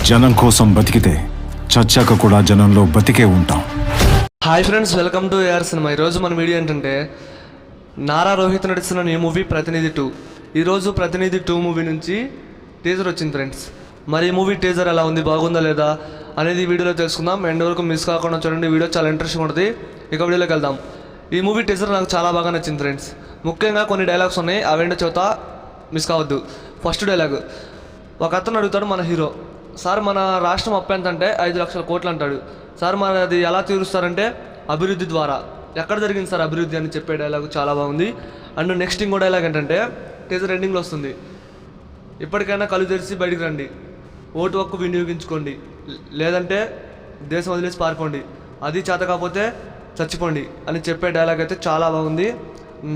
జనం కోసం బతికితే చచ్చాక కూడా జనంలో బతికే ఉంటాం. Hi friends, welcome to A R cinema. ఈరోజు మన వీడియో ఏంటంటే నారా రోహిత్ నడుస్తున్న ఈ మూవీ ప్రతినిధి 2. ఈరోజు ప్రతినిధి 2 మూవీ నుంచి టీజర్ వచ్చింది ఫ్రెండ్స్. మరి ఈ మూవీ టీజర్ ఎలా ఉంది, బాగుందా లేదా అనేది వీడియోలో తెలుసుకుందాం. ఎండ్ వరకు మిస్ కాకుండా చూడండి, వీడియో చాలా ఇంట్రెస్టింగ్ ఉంటుంది. ఇక వీడియోలోకి వెళ్దాం. ఈ మూవీ టీజర్ నాకు చాలా బాగా నచ్చింది ఫ్రెండ్స్. ముఖ్యంగా కొన్ని డైలాగ్స్ ఉన్నాయి, అవేంటో చెబుతా, మిస్ కావద్దు. ఫస్ట్ డైలాగ్, ఒక అతను అడుగుతాడు మన హీరో, సార్ మన రాష్ట్రం అప్పు ఎంత అంటే 5 లక్షల కోట్లు అంటాడు. సార్ మరి అది ఎలా తీరుస్తారంటే అభివృద్ధి ద్వారా. ఎక్కడ జరిగింది సార్ అభివృద్ధి అని చెప్పే డైలాగ్ చాలా బాగుంది. అండ్ నెక్స్ట్ ఇంకో డైలాగ్ ఏంటంటే టీజర్ ఎండింగ్లో వస్తుంది, ఇప్పటికైనా కళ్ళు తెరిచి బయటికి రండి, ఓటు హక్కు వినియోగించుకోండి, లేదంటే దేశం వదిలేసి పారిపోండి, అది చేత కాకపోతే చచ్చిపోండి అని చెప్పే డైలాగ్ అయితే చాలా బాగుంది.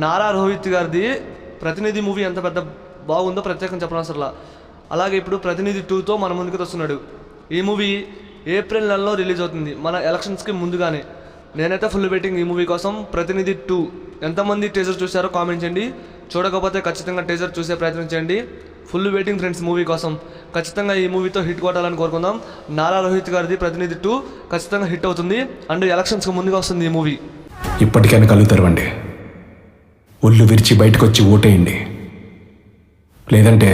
నారా రోహిత్ గారిది ప్రతినిధి మూవీ ఎంత పెద్ద బాగుందో ప్రత్యేకంగా చెప్పనవసరంలా. అలాగే ఇప్పుడు ప్రతినిధి 2తో మన ముందుకు వస్తున్నాడు. ఈ మూవీ ఏప్రిల్ నెలలో రిలీజ్ అవుతుంది, మన ఎలక్షన్స్కి ముందుగానే. నేనైతే ఫుల్ వెయిటింగ్ ఈ మూవీ కోసం. ప్రతినిధి 2 ఎంతమంది టీజర్ చూశారో కామెంట్ చేయండి. చూడకపోతే ఖచ్చితంగా టీజర్ చూసే ప్రయత్నం చేయండి. ఫుల్ వెయిటింగ్ ఫ్రెండ్స్ మూవీ కోసం. ఖచ్చితంగా ఈ మూవీతో హిట్ కొట్టాలని కోరుకుందాం. నారా రోహిత్ గారిది ప్రతినిధి 2 ఖచ్చితంగా హిట్ అవుతుంది. అండ్ ఎలక్షన్స్కి ముందుగా వస్తుంది ఈ మూవీ. ఇప్పటికైనా కళ్ళు తెరవండి, ఒళ్ళు విరిచి బయటకు వచ్చి ఓటేయండి, లేదంటే